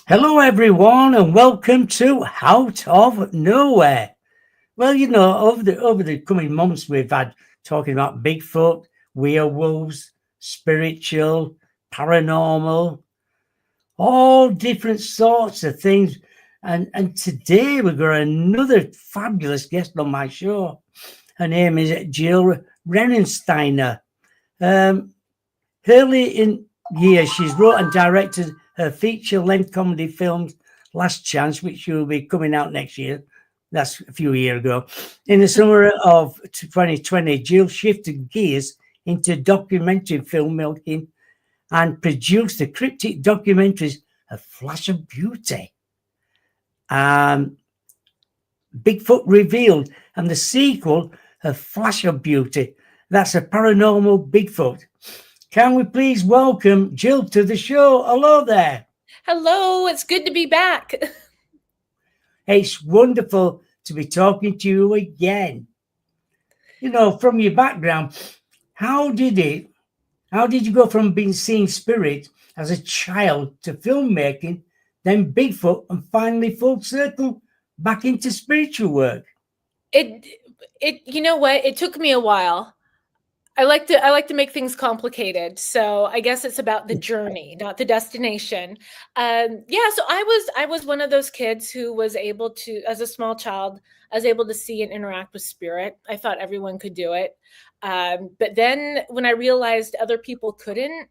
Hello, everyone, and welcome to Out of Nowhere. Well, over the coming months, we've had talking about Bigfoot, werewolves, spiritual, paranormal, all different sorts of things. And today we've got another fabulous guest on my show. Her name is Jill Renensteiner. Um, Early in years, she's wrote and directed her feature-length comedy films Last Chance, which will be coming out next year. That's a few years ago. In the summer of 2020, Jill shifted gears into documentary filmmaking and produced the cryptic documentaries A Flash of Beauty, um, Bigfoot Revealed, and the sequel, A Flash of Beauty. That's a paranormal Bigfoot. Can we please welcome Jill to the show? Hello there. Hello, it's good to be back. It's wonderful to be talking to you again. From your background, how did it? How did you go from being seeing spirit as a child to filmmaking, then Bigfoot, and finally full circle back into spiritual work? It you know what? It took me a while. I like to make things complicated. So I guess it's about the journey, not the destination. Yeah, so I was one of those kids who was able to, as a small child, I was able to see and interact with spirit. I thought everyone could do it. But then when I realized other people couldn't,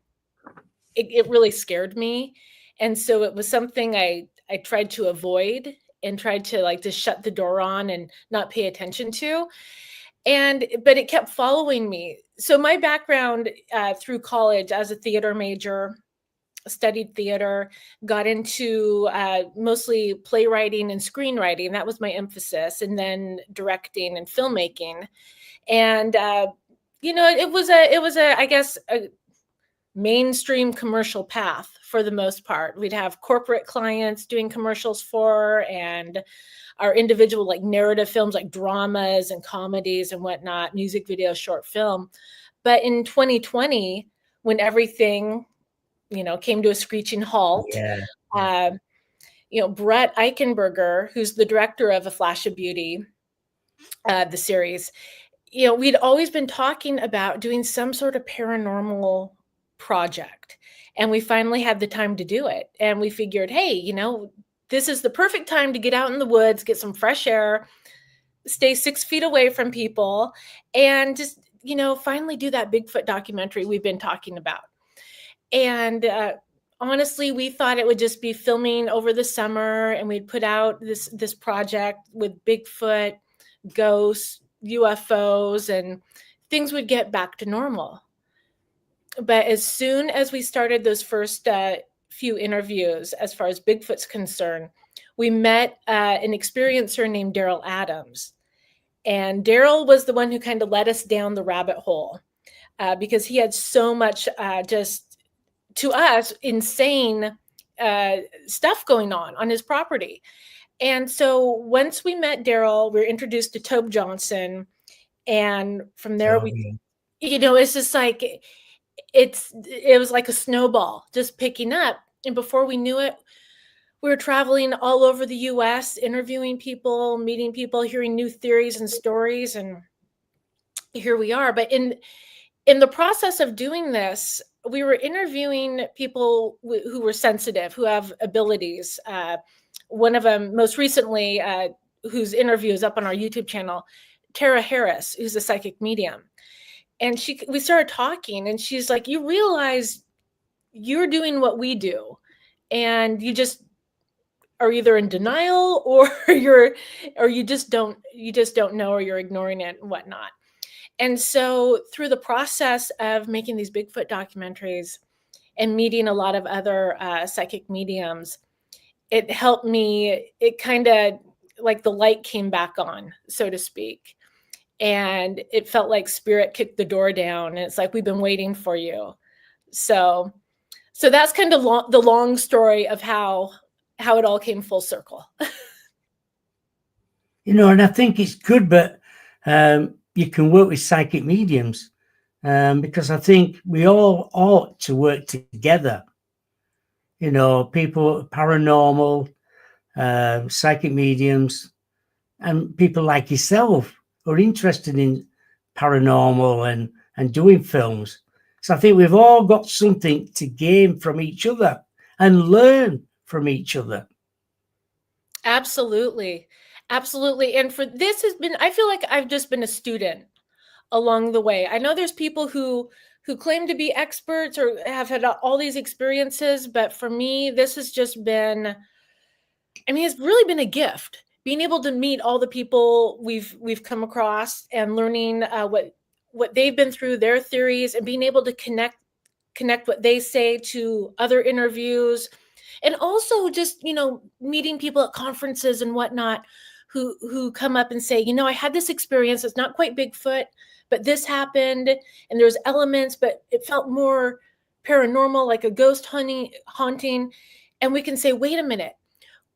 it really scared me. And so it was something I tried to avoid and tried to like just shut the door on and not pay attention to. But it kept following me. So my background through college as a theater major, studied theater, got into mostly playwriting and screenwriting. That was my emphasis, and then directing and filmmaking. And it was a I guess a mainstream commercial path for the most part. We'd have corporate clients doing commercials for, and our individual like narrative films, like dramas and comedies and whatnot, music video, short film. But in 2020, when everything, came to a screeching halt, Yeah. uh, Brett Eichenberger, who's the director of A Flash of Beauty, the series, we'd always been talking about doing some sort of paranormal project. And we finally had the time to do it. And we figured, hey, this is the perfect time to get out in the woods, get some fresh air, stay 6 feet away from people, and just, finally do that Bigfoot documentary we've been talking about. And honestly, we thought it would just be filming over the summer, and we'd put out this project with Bigfoot, ghosts, UFOs, and things would get back to normal. But as soon as we started those first few interviews, as far as Bigfoot's concerned, we met an experiencer named Daryl Adams. And Daryl was the one who kind of led us down the rabbit hole because he had so much just, to us, insane stuff going on his property. And so once we met Daryl, we were introduced to Tobe Johnson. And from there, it's just like, it was like a snowball just picking up. And before we knew it, we were traveling all over the US, interviewing people, meeting people, hearing new theories and stories, and here we are. But in the process of doing this, we were interviewing people who were sensitive, who have abilities. One of them, most recently, whose interview is up on our YouTube channel, Tara Harris, who's a psychic medium. And we started talking, and she's like, you realize you're doing what we do, and you just are either in denial or you just don't know, or you're ignoring it and whatnot. And so through the process of making these Bigfoot documentaries and meeting a lot of other psychic mediums, it helped me, it kind of like the light came back on, so to speak. And it felt like spirit kicked the door down, and it's like, we've been waiting for you. So that's kind of the long story of how it all came full circle. And I think it's good, but you can work with psychic mediums because I think we all ought to work together. people, paranormal, psychic mediums, and people like yourself who are interested in paranormal and doing films. So I think we've all got something to gain from each other and learn from each other. Absolutely. Absolutely. And for this has been, I feel like I've just been a student along the way. I know there's people who claim to be experts or have had all these experiences, but for me, this has just been, I mean, it's really been a gift being able to meet all the people we've come across and learning what they've been through, their theories, and being able to connect what they say to other interviews, and also just meeting people at conferences and whatnot who come up and say, I had this experience. It's not quite Bigfoot, but this happened, and there's elements, but it felt more paranormal, like a ghost haunting. And we can say, wait a minute,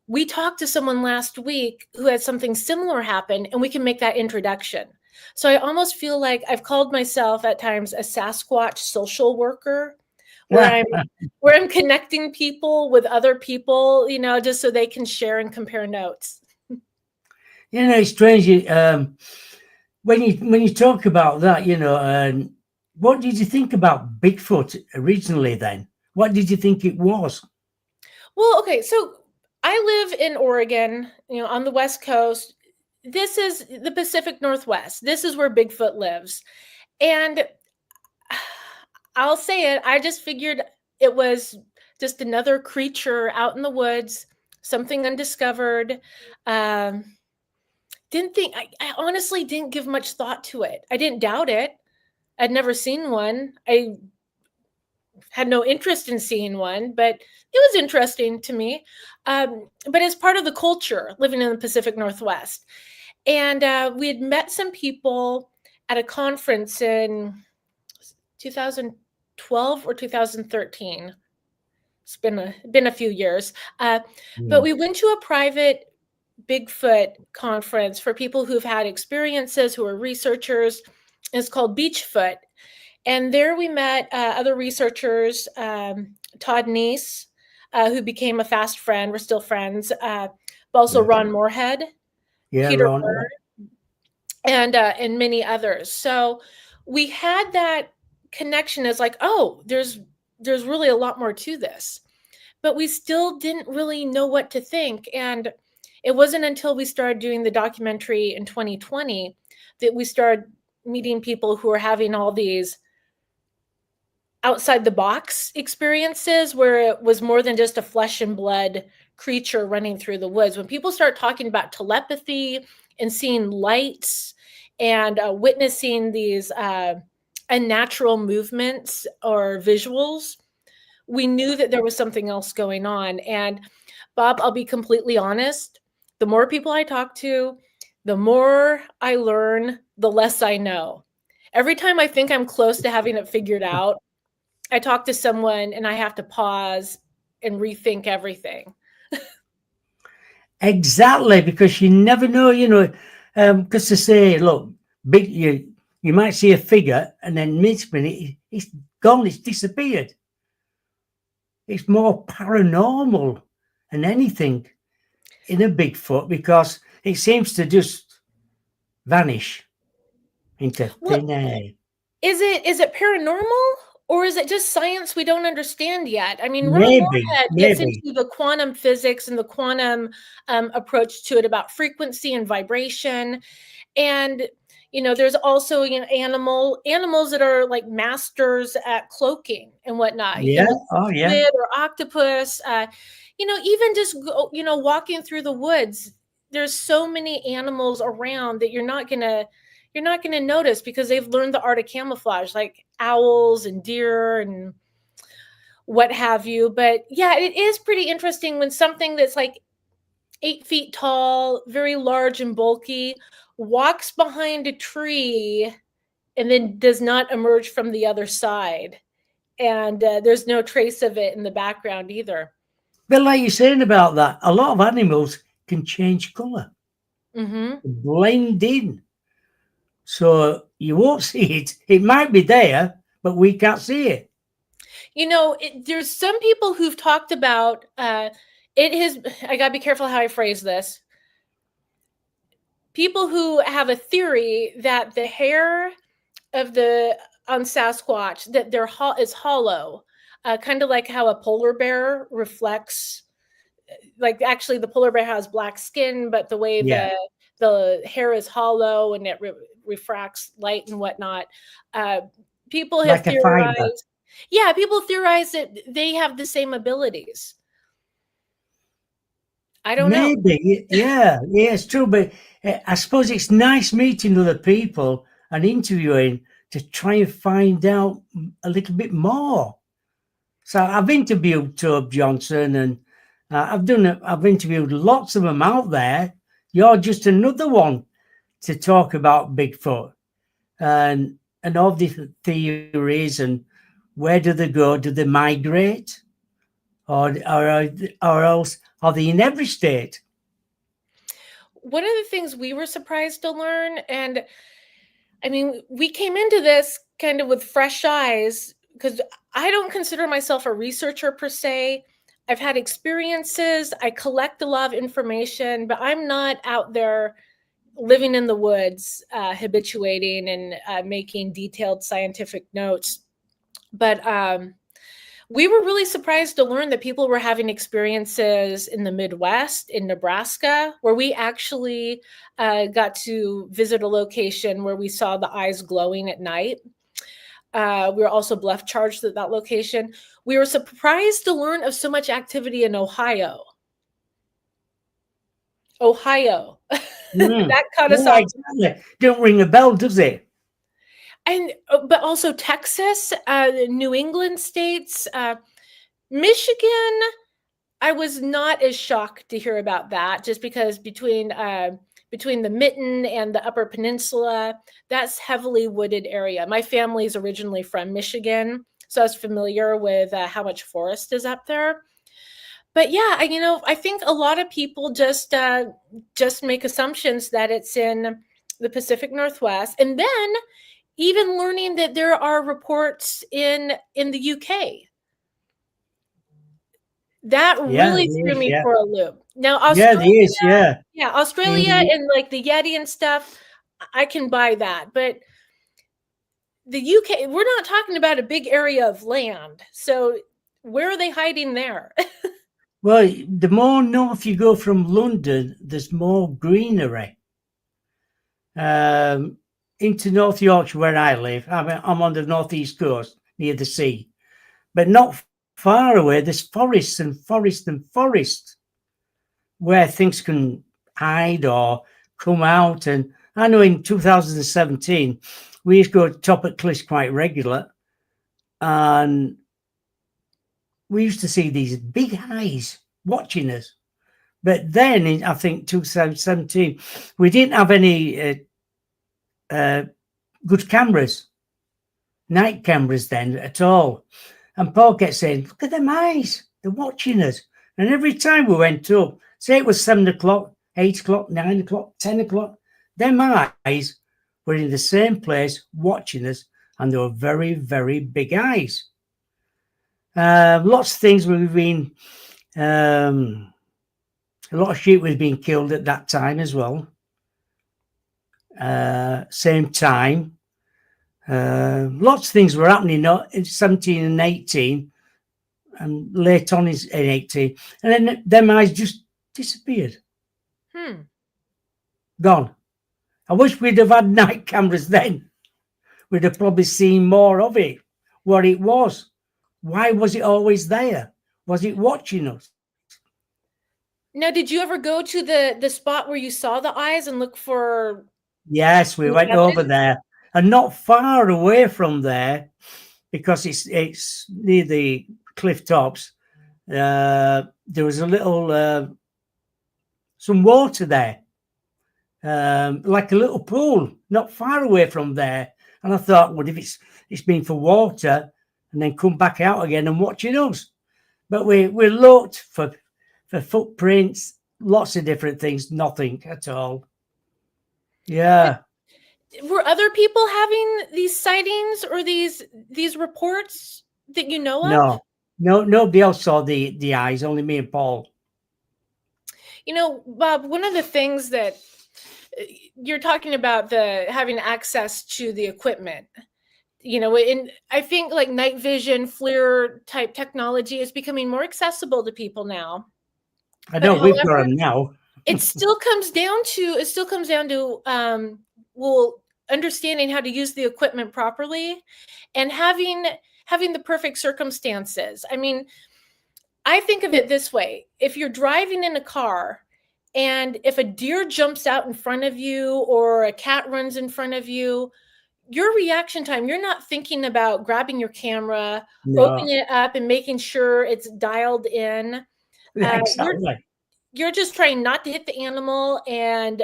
we talked to someone last week who had something similar happen, and we can make that introduction. So I almost feel like I've called myself at times a Sasquatch social worker, where I'm connecting people with other people, just so they can share and compare notes. It's strange. When you talk about that, what did you think about Bigfoot originally then? What did you think it was? Well, okay, so I live in Oregon, on the West Coast. This is the Pacific Northwest. This is where Bigfoot lives. And I'll say it, I just figured it was just another creature out in the woods, something undiscovered. Didn't think, I honestly didn't give much thought to it. I didn't doubt it. I'd never seen one. I had no interest in seeing one, but it was interesting to me. But as part of the culture living in the Pacific Northwest. And we had met some people at a conference in 2012 or 2013. It's been a few years. But we went to a private Bigfoot conference for people who've had experiences, who are researchers. It's called Beachfoot. And there we met other researchers, Todd Neese, who became a fast friend. We're still friends. But also Ron Moorhead, Peter Ron, Bird, and many others. So we had that connection as like, oh, there's really a lot more to this. But we still didn't really know what to think. And it wasn't until we started doing the documentary in 2020 that we started meeting people who are having all these outside the box experiences where it was more than just a flesh and blood creature running through the woods. When people start talking about telepathy and seeing lights and witnessing these unnatural movements or visuals, we knew that there was something else going on. And Bob, I'll be completely honest, the more people I talk to, the more I learn, the less I know. Every time I think I'm close to having it figured out, I talk to someone and I have to pause and rethink everything. Exactly, because you never know, because to say, look, you might see a figure and then next minute it's gone, it's disappeared. It's more paranormal than anything in a Bigfoot because it seems to just vanish into thin air. Is it paranormal, or is it just science we don't understand yet? I mean, Ron Maybe. Moorhead gets into the quantum physics and the quantum approach to it about frequency and vibration. And, there's also, animals that are like masters at cloaking and whatnot. Yeah. Oh, yeah. Squid or octopus, even just, walking through the woods, there's so many animals around that you're not going to notice because they've learned the art of camouflage, like owls and deer and what have you. But yeah, it is pretty interesting when something that's like 8 feet tall, very large and bulky, walks behind a tree and then does not emerge from the other side. And there's no trace of it in the background either. But like you're saying about that, a lot of animals can change color, blend in. So you won't see it. It might be there, but we can't see it. There's some people who've talked about it has. I gotta be careful how I phrase this. People who have a theory that the hair of the on Sasquatch that is hollow, kind of like how a polar bear reflects. Like actually, the polar bear has black skin, but the way Yeah, the hair is hollow and it refracts light and whatnot. Uh, people have like a fiber. theorized. Yeah, people theorize that they have the same abilities. I don't know. Maybe, yeah, yeah, it's true. But I suppose it's nice meeting other people and interviewing to try and find out a little bit more. So I've interviewed Tobe Johnson, and I've interviewed lots of them out there. You're just another one to talk about Bigfoot and all different theories and where do they go? Do they migrate, or else are they in every state? One of the things we were surprised to learn, and I mean, we came into this kind of with fresh eyes because I don't consider myself a researcher per se. I've had experiences, I collect a lot of information, but I'm not out there living in the woods, habituating and making detailed scientific notes. But we were really surprised to learn that people were having experiences in the Midwest, in Nebraska, where we actually got to visit a location where we saw the eyes glowing at night. We were also bluff charged at that location. We were surprised to learn of so much activity in Ohio. Ohio. Mm. That caught us Yeah, off. exactly. Don't ring a bell, does it? And but also Texas, New England states, Michigan. I was not as shocked to hear about that, just because between the Mitten and the Upper Peninsula, that's heavily wooded area. My family's originally from Michigan, so I was familiar with how much forest is up there. But yeah, I think a lot of people just make assumptions that it's in the Pacific Northwest, and then even learning that there are reports in the UK. That Yeah, really there threw is. me Yeah, for a loop. Now, yeah, there is. Yeah, in Australia the and like the Yeti and stuff, I can buy that. But the UK, we're not talking about a big area of land. So where are they hiding there? well, the more north you go from London, there's more greenery. Um, into North Yorkshire, where I live, I'm on the northeast coast near the sea, but not far away. There's forests and forests and forests where things can hide or come out. And I know in 2017, we used to go to top at cliffs quite regular, and we used to see these big eyes watching us. But then in, I think 2017, we didn't have any uh, good cameras, night cameras then at all. And Paul kept saying, "Look at them eyes, they're watching us." And every time we went up, say it was 7 o'clock, 8 o'clock, 9 o'clock, 10 o'clock, them eyes were in the same place watching us, and they were very, very big eyes. Lots of things we've been, a lot of sheep was being killed at that time as well. Same time. Lots of things were happening in 17 and 18 and late on in 18. And then them eyes just disappeared. Gone. I wish we'd have had night cameras then. We'd have probably seen more of it, what it was. Why was it always there? Was it watching us? Now, did you ever go to the spot where you saw the eyes and look for Yes, we went over evidence? there, and not far away from there, because it's near the cliff tops. There was a little some water there, like a little pool, not far away from there. And I thought, well, if it's been for water and then come back out again and watching us. But we looked for footprints, lots of different things, nothing at all. Yeah. Were other people having these sightings or these reports? that you know of? No, no, nobody else saw the eyes. Only me and Paul. You know, Bob, one of the things that you're talking about, the having access to the equipment, you know, and I think like night vision, FLIR type technology is becoming more accessible to people now. I But know we've got however, them now. it still comes down to well, understanding how to use the equipment properly and having the perfect circumstances. I mean, I think of it this way. If you're driving in a car and if a deer jumps out in front of you or a cat runs in front of you, your reaction time, you're not thinking about grabbing your camera, No, opening it up and making sure it's dialed in. Uh, you're exactly. you're just trying not to hit the animal, and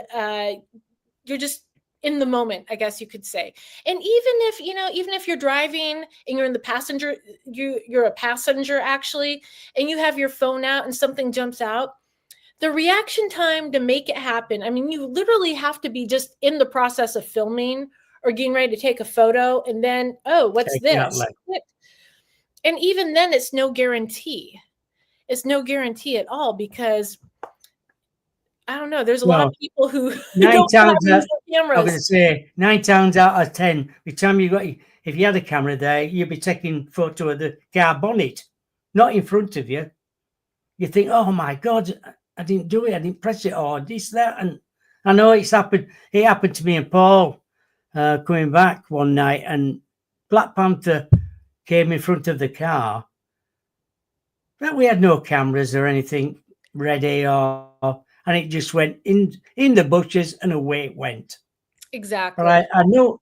you're just in the moment, I guess you could say. And even if you're driving and you're in the passenger, you're a passenger actually, and you have your phone out and something jumps out, the reaction time to make it happen, I mean, you literally have to be just in the process of filming or getting ready to take a photo, and then, oh, what's this? Exactly. And even then, it's no guarantee. It's no guarantee at all, because I don't know, there's a lot of Well, people who nine don't know how times to out, use their I'm going to cameras. say 9 times out of 10, by the time you got, if you had a camera there, you'd be taking photo of the car bonnet, not in front of you. You think, oh my God, I didn't do it. I didn't press it or this, that. And I know it's happened. It happened to me and Paul coming back one night, and Black Panther came in front of the car. But we had no cameras or anything ready, and it just went in the bushes and away it went. But Exactly. I know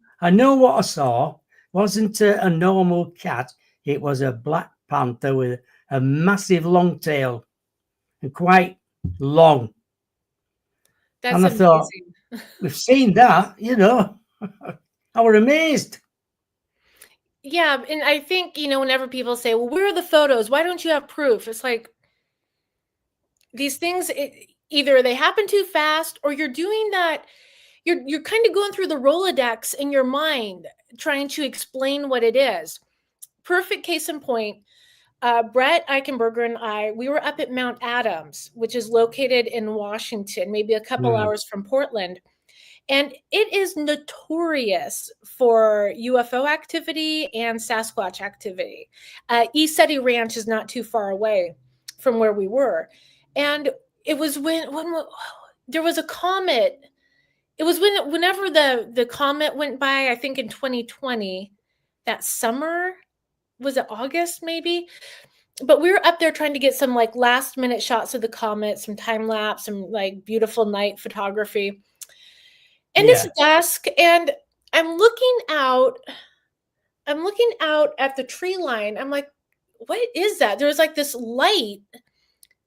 what I saw wasn't a normal cat. It was a Black Panther with a massive long tail and quite long. That's And I thought, amazing. we've seen that, I were amazed. Yeah, and I think, whenever people say, "Well, where are the photos? Why don't you have proof?" It's like these things, either they happen too fast, or you're doing that. You're kind of going through the Rolodex in your mind, trying to explain what it is. Perfect case in point. Brett Eichenberger and I, we were up at Mount Adams, which is located in Washington, maybe a couple Mm, hours from Portland. And it is notorious for UFO activity and Sasquatch activity. ESETI Ranch is not too far away from where we were. And it was when there was a comet. It was whenever the comet went by, I think in 2020, that summer. Was it August maybe? But we were up there trying to get some like last minute shots of the comet, some time lapse, some like beautiful night photography. And it's yeah. dusk, and I'm looking out. I'm looking out at the tree line. I'm like, what is that? There was like this light,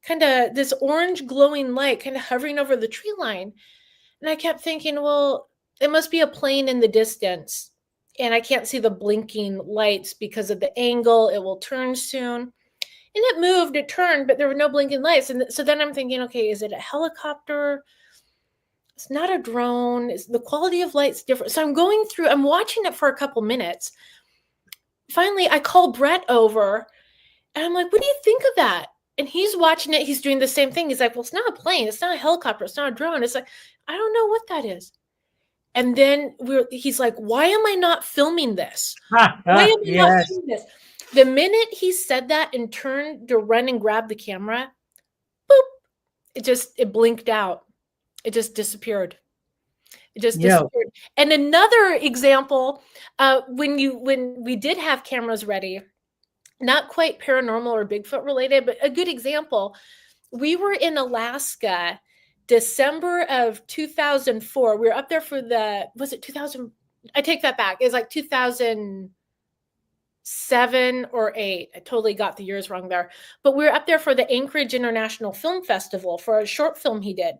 kind of this orange glowing light, kind of hovering over the tree line. And I kept thinking, well, it must be a plane in the distance. And I can't see the blinking lights because of the angle. It will turn soon. And it moved, it turned, but there were no blinking lights. And so then I'm thinking, okay, is it a helicopter? It's not a drone. The quality of light's different. So I'm watching it for a couple minutes. Finally, I call Brett over and I'm like, what do you think of that? And he's watching it. He's doing the same thing. He's like, well, it's not a plane. It's not a helicopter. It's not a drone. It's like, I don't know what that is. And then he's like, why am I not filming this? Why am I not Yes. filming this? The minute he said that and turned to run and grab the camera, boop, it blinked out. It just disappeared. It just Yeah. disappeared. And another example, when we did have cameras ready, not quite paranormal or Bigfoot related, but a good example. We were in Alaska, December of 2004. We were up there for was it 2000? I take that back. It's like 2007 or 8. I totally got the years wrong there. But we were up there for the Anchorage International Film Festival for a short film he did.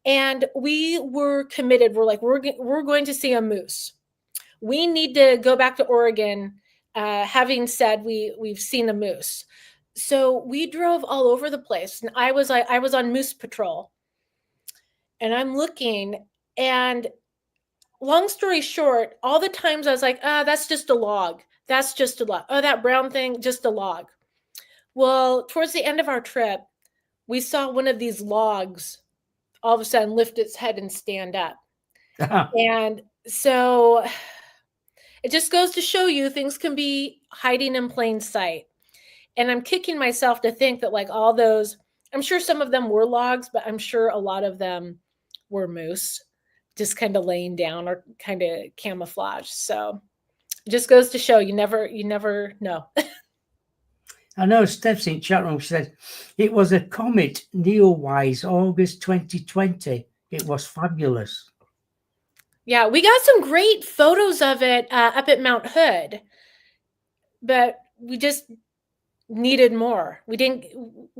And we were committed. We're like, we're going to see a moose. We need to go back to Oregon, having said we've seen a moose. So we drove all over the place, and I was on moose patrol, and I'm looking, and long story short, all the times I was like, that's just a log. That's just a log. Oh, that brown thing, just a log. Well, towards the end of our trip, we saw one of these logs all of a sudden lift its head and stand up. And so it just goes to show you things can be hiding in plain sight. And I'm kicking myself to think that, like, all those, I'm sure some of them were logs, but I'm sure a lot of them were moose just kind of laying down or kind of camouflage. So it just goes to show you never know. I know Steph's in chat room. She said it was a comet Neowise August 2020. It was fabulous. Yeah, we got some great photos of it up at Mount Hood, but we just needed more. We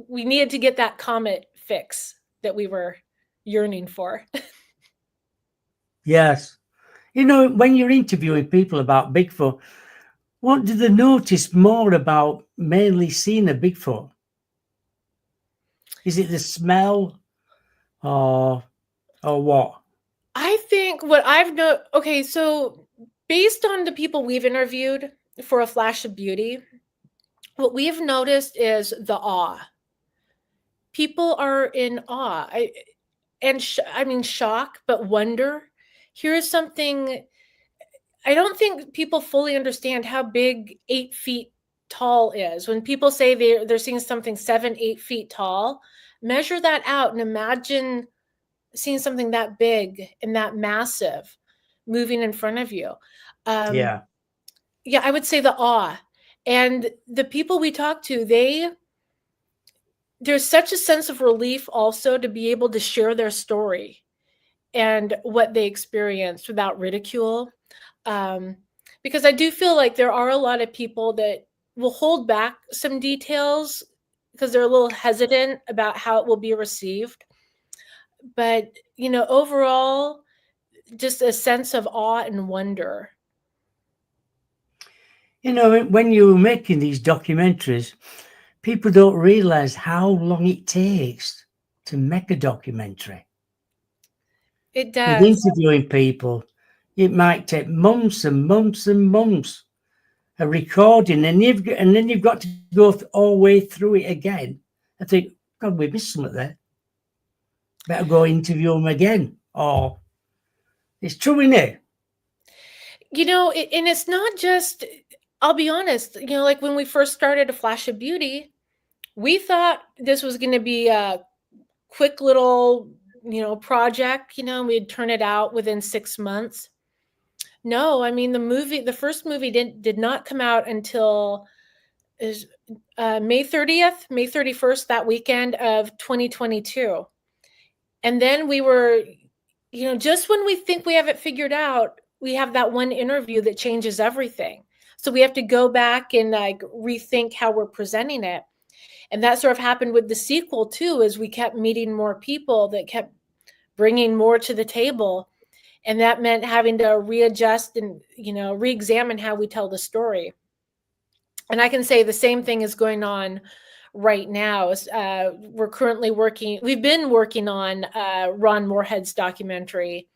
needed to get that comet fix that we were yearning for. Yes. You know, when you're interviewing people about Bigfoot, what do they notice more about mainly seeing a Bigfoot? Is it the smell or what? I think what I've okay, so based on the people we've interviewed for A Flash of Beauty, what we've noticed is the awe. People are in awe. I mean shock, but wonder. Here's something. I don't think people fully understand how big 8 feet tall is. When people say they're seeing something 7, 8 feet tall, measure that out and imagine seeing something that big and that massive moving in front of you. Yeah. Yeah, I would say the awe. And the people we talk to, there's such a sense of relief also to be able to share their story and what they experienced without ridicule. Because I do feel like there are a lot of people that will hold back some details because they're a little hesitant about how it will be received. But, overall, just a sense of awe and wonder. You know, when you're making these documentaries, people don't realize how long it takes to make a documentary. It With does. interviewing people, it might take months and months and months a recording, and then you've got to go all the way through it again. I think, God, we missed something there. Better go interview them again. Or it's true, isn't it? And it's not just, I'll be honest, like when we first started A Flash of Beauty, we thought this was going to be a quick little, project, we'd turn it out within 6 months. No, I mean, the first movie did not come out until May 30th, May 31st, that weekend of 2022. And then we were, just when we think we have it figured out, we have that one interview that changes everything. So we have to go back and like rethink how we're presenting it. And that sort of happened with the sequel too, as we kept meeting more people that kept bringing more to the table. And that meant having to readjust and, re-examine how we tell the story. And I can say the same thing is going on right now. We've been working on Ron Moorhead's documentary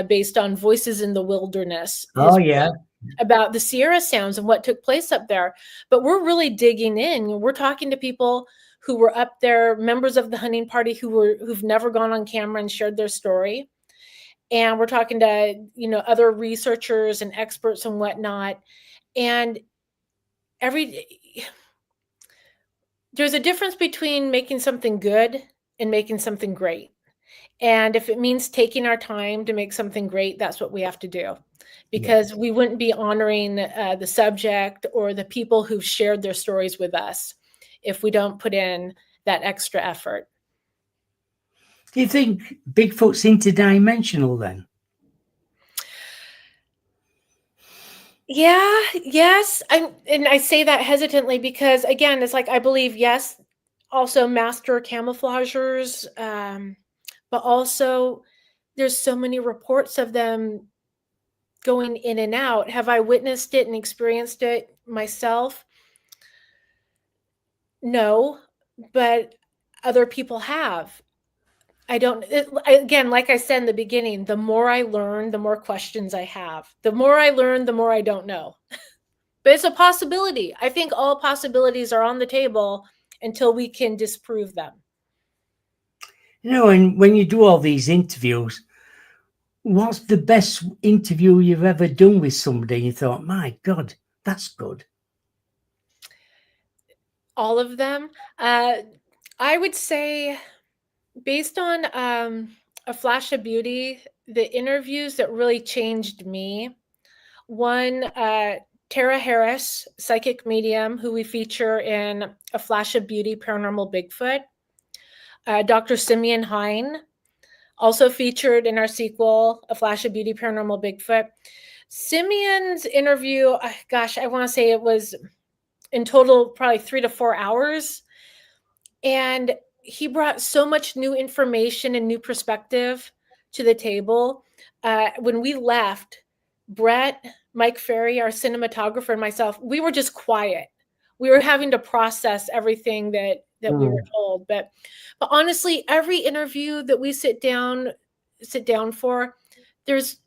based on Voices in the Wilderness. Oh, yeah. About the Sierra Sounds and what took place up there. But we're really digging in. We're talking to people who were up there, members of the hunting party who've never gone on camera and shared their story. And we're talking to, other researchers and experts and whatnot. And there's a difference between making something good and making something great. And if it means taking our time to make something great, that's what we have to do. Because we wouldn't be honoring the subject or the people who've shared their stories with us if we don't put in that extra effort. Do you think Bigfoot's interdimensional then? Yeah, yes. And I say that hesitantly because, again, it's like I believe, yes, also master camouflagers, but also there's so many reports of them going in and out. Have I witnessed it and experienced it myself? No, but other people have. Again, like I said in the beginning, the more I learn, the more questions I have. The more I learn, the more I don't know. But it's a possibility. I think all possibilities are on the table until we can disprove them. And when you do all these interviews, what's the best interview you've ever done with somebody? You thought, my God, that's good. All of them. I would say, based on A Flash of Beauty, the interviews that really changed me. One, Tara Harris, psychic medium, who we feature in A Flash of Beauty, Paranormal Bigfoot. Dr. Simeon Hine, also featured in our sequel, A Flash of Beauty, Paranormal Bigfoot. Simeon's interview, gosh, I want to say it was in total probably 3 to 4 hours. And he brought so much new information and new perspective to the table. When we left, Brett, Mike Ferry, our cinematographer, and myself, we were just quiet. We were having to process everything that we were told. But honestly, every interview that we sit down for, there's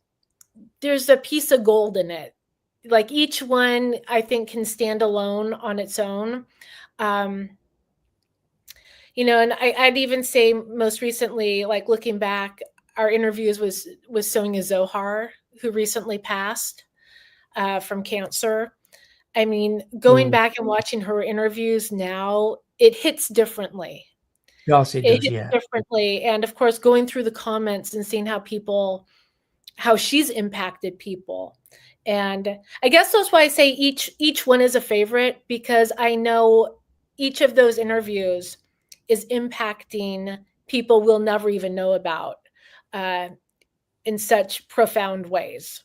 a piece of gold in it. Like each one, I think, can stand alone on its own. And I'd even say most recently, like looking back, our interviews with Sonia Zohar, who recently passed from cancer. I mean, going back and watching her interviews now, it hits differently. Yes, it does, hits yeah. differently. And of course, going through the comments and seeing how she's impacted people. And I guess that's why I say each one is a favorite, because I know each of those interviews is impacting people we'll never even know about in such profound ways.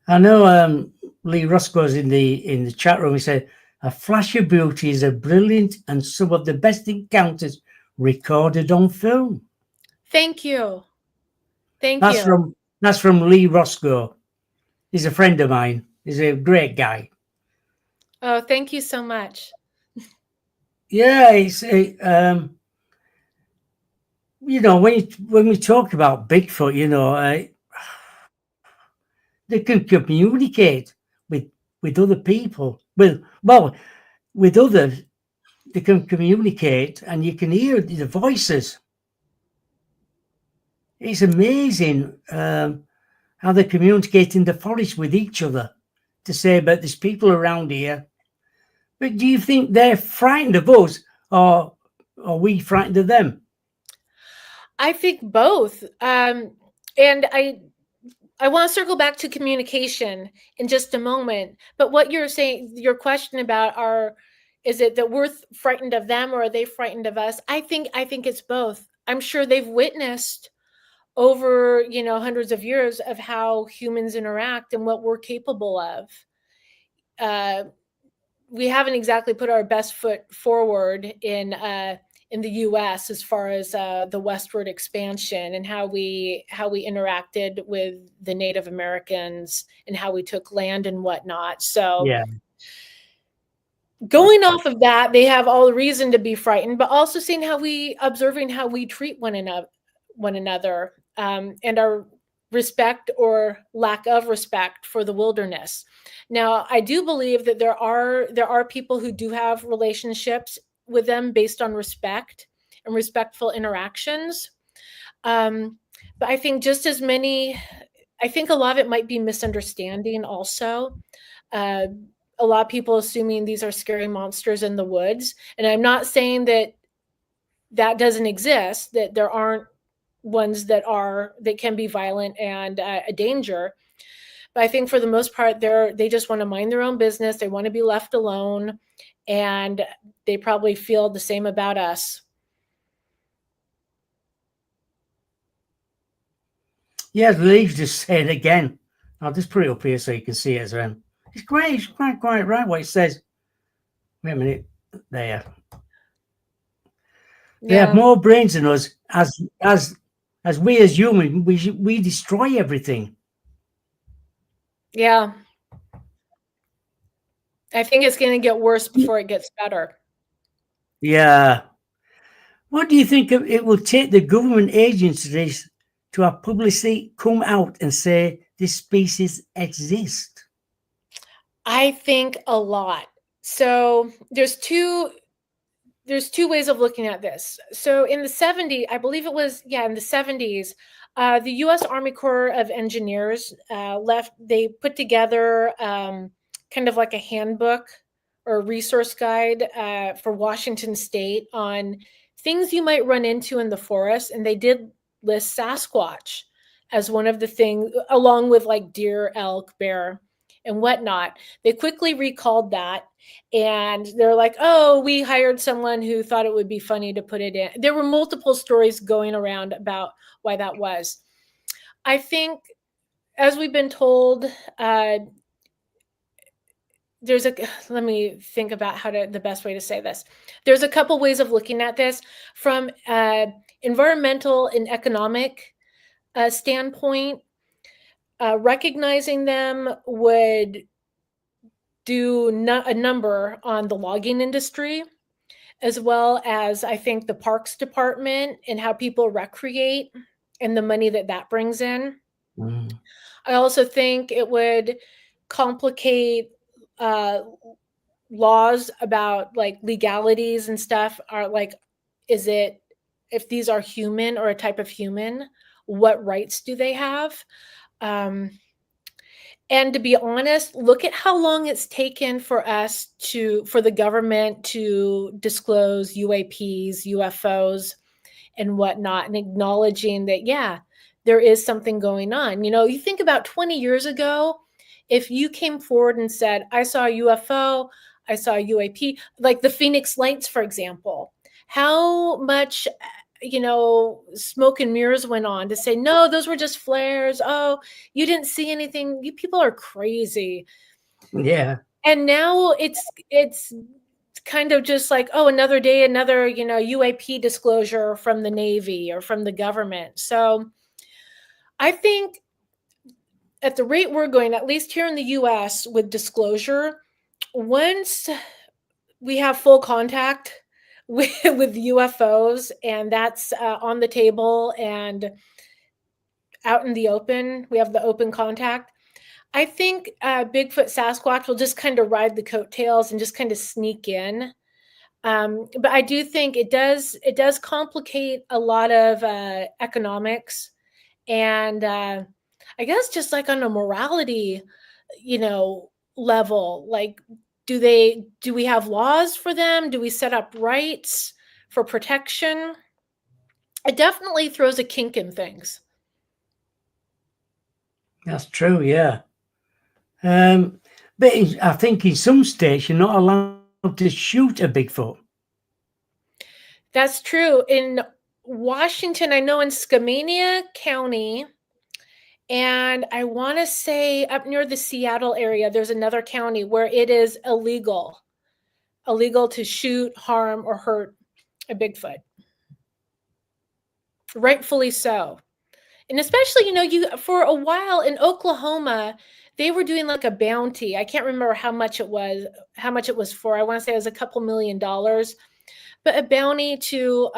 I know Lee Roscoe's in the chat room. He said, A Flash of Beauty is a brilliant and some of the best encounters recorded on film. Thank you. That's from Lee Roscoe. He's a friend of mine. He's a great guy. Oh, thank you so much. Yeah, when we talk about Bigfoot, they can communicate with other people. With others, they can communicate, and you can hear the voices. It's amazing how they communicate in the forest with each other to say about there's people around here. But do you think they're frightened of us, or are we frightened of them? I think both. And I want to circle back to communication in just a moment. But what you're saying, your question about is it that we're frightened of them, or are they frightened of us? I think it's both. I'm sure they've witnessed over hundreds of years of how humans interact and what we're capable of. We haven't exactly put our best foot forward in the U.S. as far as the westward expansion and how we interacted with the Native Americans and how we took land and whatnot. So yeah. Going off of that, they have all the reason to be frightened, but also seeing observing how we treat one another, and our respect or lack of respect for the wilderness. Now, I do believe that there are people who do have relationships with them based on respect and respectful interactions. But I think just as many, I think a lot of it might be misunderstanding also. A lot of people assuming these are scary monsters in the woods. And I'm not saying that doesn't exist, that there aren't ones that can be violent and a danger. But I think for the most part, they just want to mind their own business. They want to be left alone. And they probably feel the same about us. Yeah, Lee's just saying again. I'll just put it up here so you can see it as well. It's great. It's quite right what it says. Wait a minute. There. They have more brains than us. As we as humans, we destroy everything. Yeah. I think it's going to get worse before it gets better. Yeah. What do you think it will take the government agencies to have publicly come out and say this species exists? I think a lot. So there's two ways of looking at this. So in the 70s, I believe it was, yeah, in the 70s, the U.S. Army Corps of Engineers they put together kind of like a handbook or a resource guide for Washington State on things you might run into in the forest. And they did list Sasquatch as one of the things, along with like deer, elk, bear, and whatnot. They quickly recalled that, and they're like, oh, we hired someone who thought it would be funny to put it in. There were multiple stories going around about why that was. I think, as we've been told, uh, there's a let me think about the best way to say this. There's a couple ways of looking at this from environmental and economic standpoint. Recognizing them would do a number on the logging industry, as well as I think the parks department and how people recreate and the money that that brings in. Mm. I also think it would complicate uh, laws about like legalities and stuff. Are like, is it, if these are human or a type of human, what rights do they have? Um, and to be honest, look at how long it's taken for the government to disclose UAPs, UFOs, and whatnot, and acknowledging that, yeah, there is something going on. You think about 20 years ago, if you came forward and said, I saw a UFO, I saw a UAP, like the Phoenix Lights, for example, how much smoke and mirrors went on to say, no, those were just flares. Oh, you didn't see anything. You people are crazy. Yeah. And now it's kind of just like, oh, another day, another, UAP disclosure from the Navy or from the government. So I think at the rate we're going, at least here in the US with disclosure, once we have full contact with UFOs, and that's on the table and out in the open, we have the open contact. I think Bigfoot Sasquatch will just kind of ride the coattails and just kind of sneak in. But I do think it does complicate a lot of economics, and I guess just like on a morality, level. Like, do we have laws for them? Do we set up rights for protection? It definitely throws a kink in things. That's true, yeah. But I think in some states you're not allowed to shoot a Bigfoot. That's true. In Washington, I know in Skamania County, and I want to say up near the Seattle area, there's another county where it is illegal to shoot, harm, or hurt a Bigfoot. Rightfully so. And especially, you for a while in Oklahoma, they were doing like a bounty. I can't remember how much it was for. I want to say it was a couple $1,000,000, but a bounty to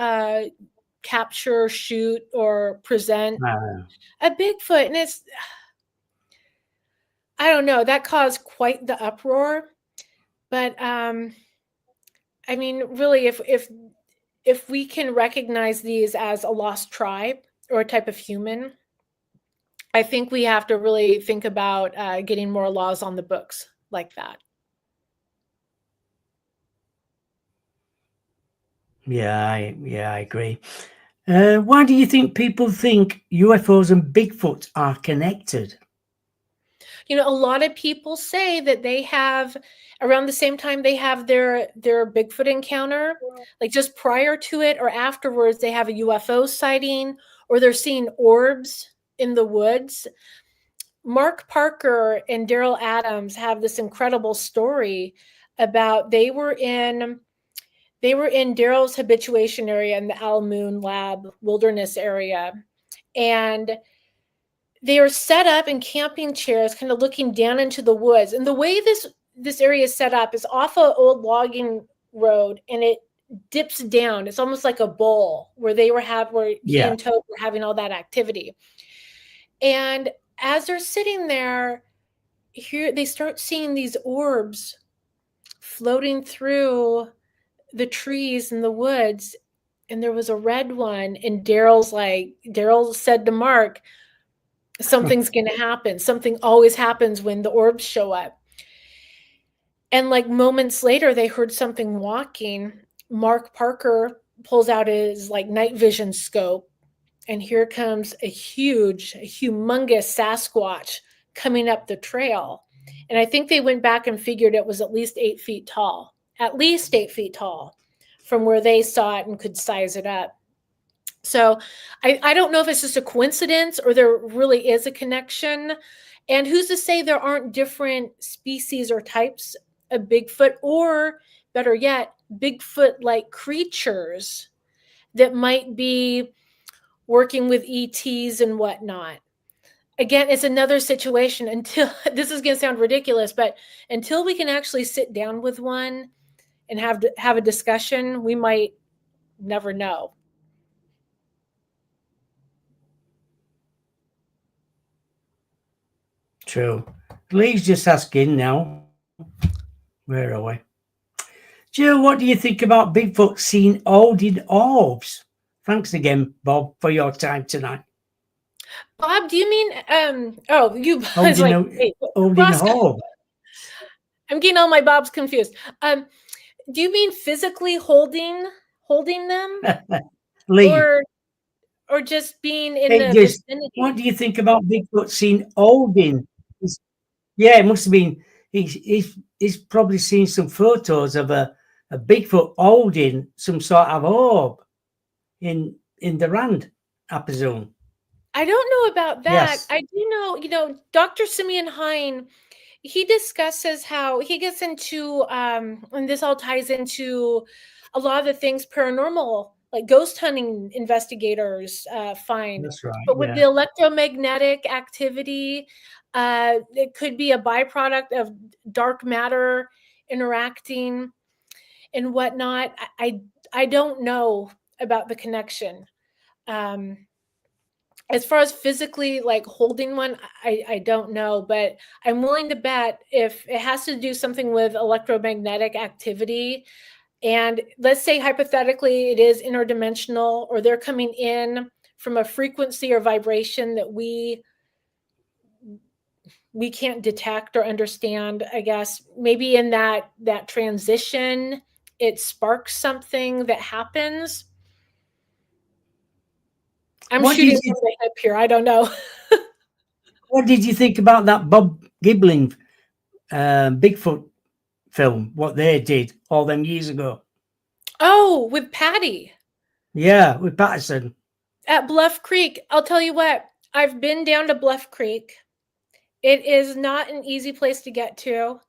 capture, shoot, or present Uh, a Bigfoot. And I don't know, that caused quite the uproar. But I mean, really, if we can recognize these as a lost tribe or a type of human, I think we have to really think about getting more laws on the books like that. yeah, I agree. Why do you think people think UFOs and Bigfoot are connected? A lot of people say that they have, around the same time they have their Bigfoot encounter, like just prior to it or afterwards, they have a UFO sighting, or they're seeing orbs in the woods. Mark Parker and Daryl Adams have this incredible story about they were in Daryl's habituation area in the Al Moon Lab wilderness area, and they are set up in camping chairs, kind of looking down into the woods. And the way this area is set up is off an old logging road, and it dips down. It's almost like a bowl where where he Yeah. and Toad were having all that activity. And as they're sitting there, here they start seeing these orbs floating through the trees in the woods, and there was a red one, and Daryl said to Mark, something's going to happen. Something always happens when the orbs show up. And like moments later, they heard something walking. Mark Parker pulls out his like night vision scope, and here comes a humongous Sasquatch coming up the trail. And I think they went back and figured it was at least 8 feet tall, from where they saw it and could size it up. So I don't know if it's just a coincidence or there really is a connection. And who's to say there aren't different species or types of Bigfoot, or better yet, Bigfoot-like creatures that might be working with ETs and whatnot. Again, it's another situation until, this is going to sound ridiculous, but until we can actually sit down with one and have a discussion, we might never know. True. Lee's just asking now. Where are we? Jill, what do you think about Bigfoot seeing Odin orbs? Thanks again, Bob, for your time tonight. Bob, do you mean you Odin, like, hey, Odin orb. I'm getting all my Bobs confused. Do you mean physically holding them? Lee, or just being in the vicinity? What do you think about Bigfoot seeing Odin? Yeah, it must have been. He's probably seen some photos of a Bigfoot holding some sort of orb in the Rand, I presume. I don't know about that. Yes. I do know, Dr. Simeon Hine, he discusses how he gets into, and this all ties into a lot of the things paranormal, like ghost hunting investigators find. That's right. But with the electromagnetic activity, it could be a byproduct of dark matter interacting and whatnot. I don't know about the connection. As far as physically like holding one, I don't know, but I'm willing to bet if it has to do something with electromagnetic activity, and let's say hypothetically it is interdimensional, or they're coming in from a frequency or vibration that we can't detect or understand, I guess maybe in that transition, it sparks something that happens. I'm shooting from the hip here. I don't know. What did you think about that Bob Gibling Bigfoot film? What they did all them years ago? Oh, with Patty. Yeah, with Patterson. At Bluff Creek. I'll tell you what, I've been down to Bluff Creek. It is not an easy place to get to.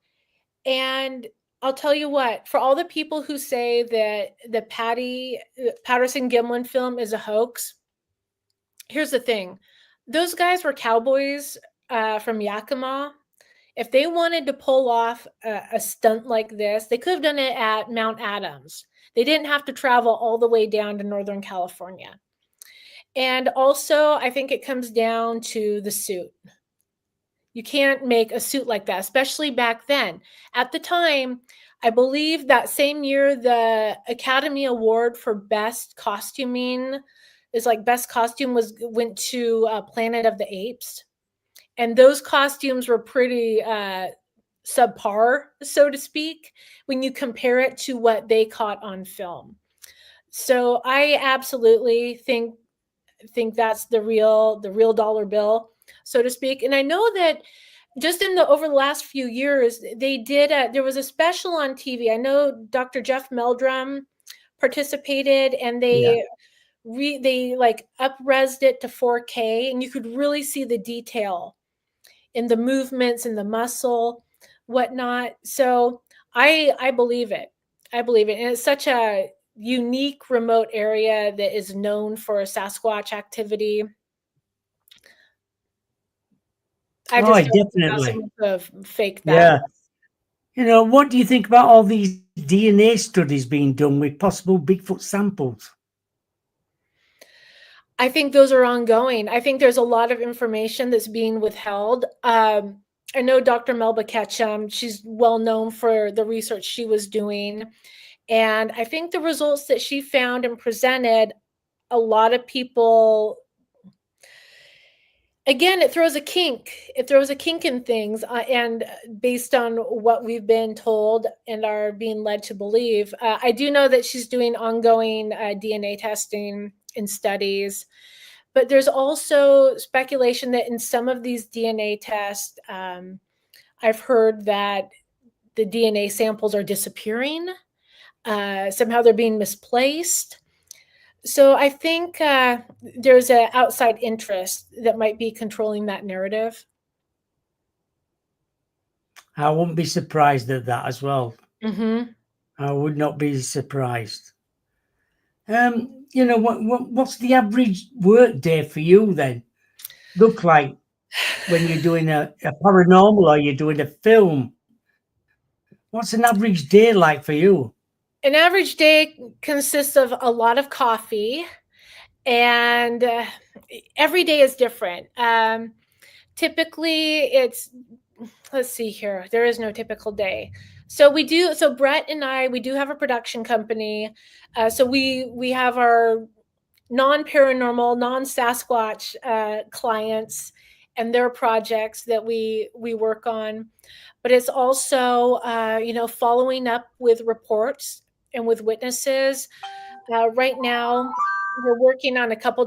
And I'll tell you what, for all the people who say that the Patterson Gimlin film is a hoax, here's the thing. Those guys were cowboys from Yakima. If they wanted to pull off a stunt like this, they could have done it at Mount Adams. They didn't have to travel all the way down to Northern California. And also, I think it comes down to the suit. You can't make a suit like that, especially back then. At the time, I believe that same year, the Academy Award for Best Costuming is like Best Costume went to Planet of the Apes. And those costumes were pretty subpar, so to speak, when you compare it to what they caught on film. So I absolutely think that's the real dollar bill, so to speak. And I know that just over the last few years, they did there was a special on TV. I know Dr. Jeff Meldrum participated, and they like up-resed it to 4K, and you could really see the detail in the movements and the muscle, whatnot. So I believe it. And it's such a unique remote area that is known for Sasquatch activity. I just definitely fake that. Yeah. What do you think about all these DNA studies being done with possible Bigfoot samples? I think those are ongoing. I think there's a lot of information that's being withheld. I know Dr. Melba Ketchum, she's well known for the research she was doing. And I think the results that she found and presented, a lot of people, again, it throws a kink. It throws a kink in things. And based on what we've been told and are being led to believe, I do know that she's doing ongoing DNA testing and studies. But there's also speculation that in some of these DNA tests, I've heard that the DNA samples are disappearing. Somehow they're being misplaced. So I think there's an outside interest that might be controlling that narrative. I wouldn't be surprised at that as well. Mm-hmm. I would not be surprised. What's the average work day for you then? Look like when you're doing a paranormal or you're doing a film. What's an average day like for you? An average day consists of a lot of coffee, and every day is different. Typically, let's see here. There is no typical day. So Brett and I, we do have a production company. So we have our non-paranormal, non-Sasquatch clients and their projects that we work on. But it's also, following up with reports and with witnesses. Right now, we're working on a couple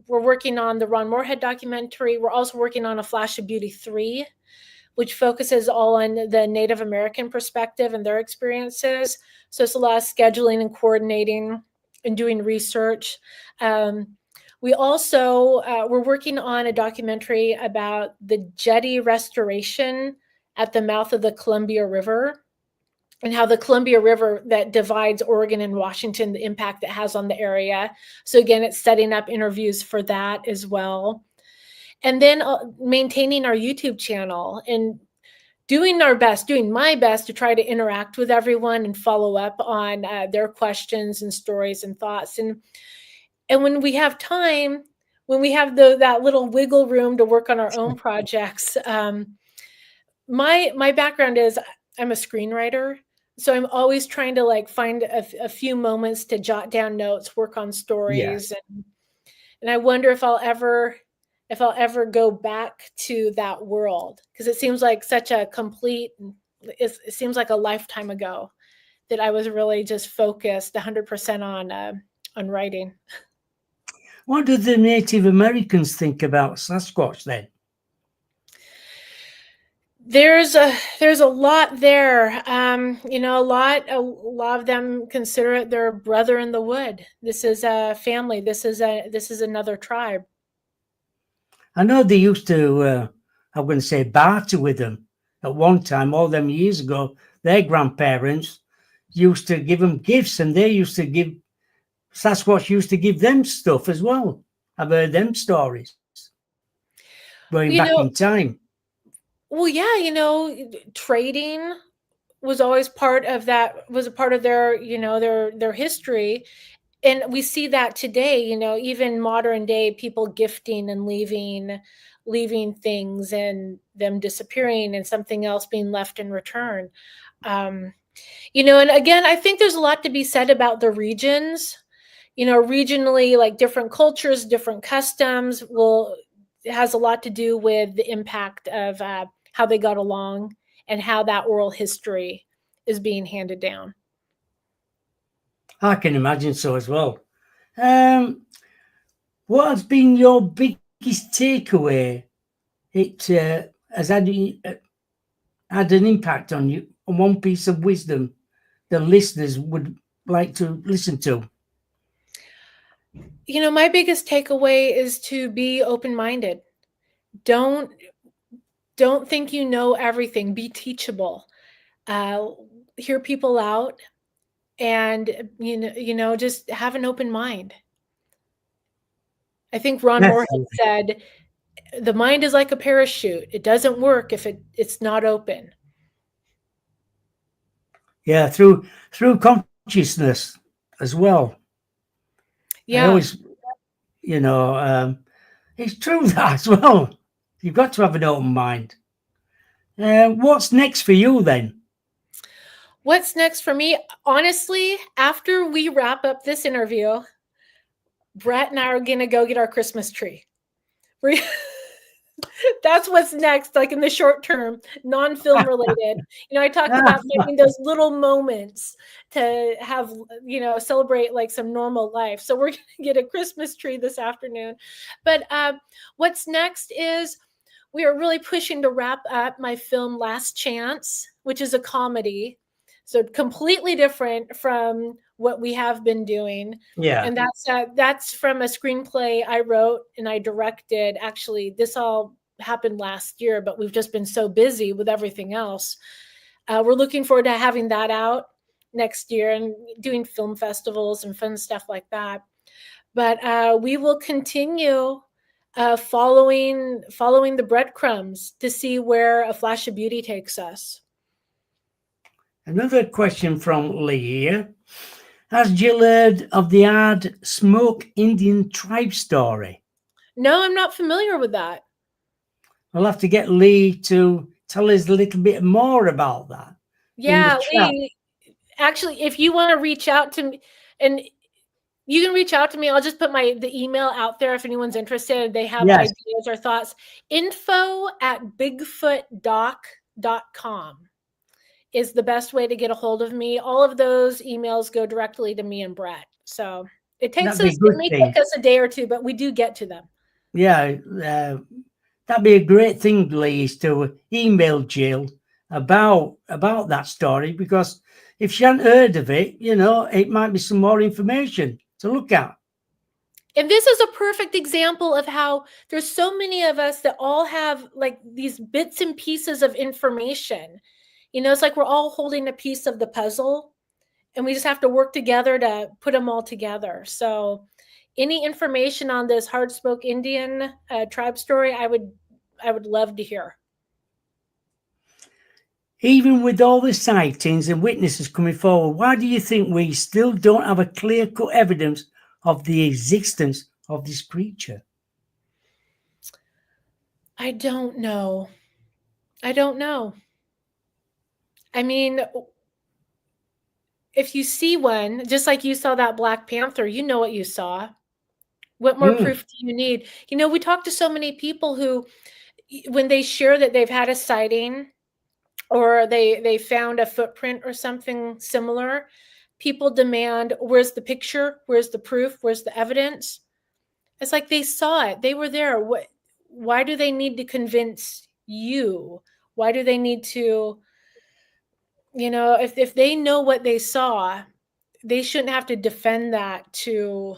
we're working on the Ron Moorhead documentary. We're also working on a Flash of Beauty 3, which focuses all on the Native American perspective and their experiences. So it's a lot of scheduling and coordinating and doing research. We also, we're working on a documentary about the jetty restoration at the mouth of the Columbia River, and how the Columbia River that divides Oregon and Washington, the impact it has on the area. So again, it's setting up interviews for that as well. And then maintaining our YouTube channel and doing my best to try to interact with everyone and follow up on their questions and stories and thoughts. And when we have time, when we have that little wiggle room to work on our own projects, my background is I'm a screenwriter. So I'm always trying to find a few moments to jot down notes, work on stories. And I wonder if I'll ever go back to that world, because it seems like it seems like a lifetime ago that I was really just focused 100% on writing. What do the Native Americans think about Sasquatch then? There's a lot there. A lot of them consider it their brother in the wood. This is a family. This is another tribe. I know they used to, I'm going to say, barter with them at one time, all them years ago. Their grandparents used to give them gifts, and Sasquatch used to give them stuff as well. I've heard them stories going back in time. Well, yeah, trading was always part of that, was a part of their, their history. And we see that today, even modern day, people gifting and leaving things and them disappearing and something else being left in return. And again, I think there's a lot to be said about the regions. Regionally, like different cultures, different customs it has a lot to do with the impact of how they got along and how that oral history is being handed down. I can imagine so as well. What has been your biggest takeaway? It has had an impact on you, on one piece of wisdom the listeners would like to listen to. My biggest takeaway is to be open-minded. Don't think you know everything. Be teachable. Hear people out, and just have an open mind. I think Ron Moorhead said, "The mind is like a parachute. It doesn't work if it's not open." Yeah, through consciousness as well. Yeah. I always, it's true that as well. You've got to have an open mind. What's next for you then? What's next for me? Honestly, after we wrap up this interview, Brett and I are going to go get our Christmas tree. We're that's what's next, like in the short term, non-film related. I talked about finding those little moments to have, celebrate like some normal life. So we're going to get a Christmas tree this afternoon. But what's next is we are really pushing to wrap up my film Last Chance, which is a comedy. So completely different from what we have been doing. Yeah. And that's from a screenplay I wrote and I directed. Actually, this all happened last year, but we've just been so busy with everything else. We're looking forward to having that out next year and doing film festivals and fun stuff like that. But we will continue following the breadcrumbs to see where A Flash of Beauty takes us. Another question from Lee here. Has Jill heard of the Hard Smoke Indian tribe story? No, I'm not familiar with that. We'll have to get Lee to tell us a little bit more about that. Yeah, Lee, actually, if you want to reach out to me, and you can reach out to me, I'll just put the email out there if anyone's interested. They have ideas or thoughts. info@bigfootdoc.com is the best way to get a hold of me. All of those emails go directly to me and Brett. So it may take us a day or two, but we do get to them. Yeah, that'd be a great thing, Lee, is to email Jill about that story, because if she hadn't heard of it, it might be some more information to look at. And this is a perfect example of how there's so many of us that all have like these bits and pieces of information. It's like we're all holding a piece of the puzzle and we just have to work together to put them all together. So any information on this Hard Smoke Indian tribe story, I would love to hear. Even with all the sightings and witnesses coming forward, why do you think we still don't have a clear-cut evidence of the existence of this creature? I don't know. I mean, if you see one, just like you saw that Black Panther, you know what you saw. What more proof do you need? We talk to so many people who, when they share that they've had a sighting or they found a footprint or something similar, people demand, where's the picture? Where's the proof? Where's the evidence? It's like they saw it. They were there. Why do they need to convince you? Why do they need to, if they know what they saw, they shouldn't have to defend that to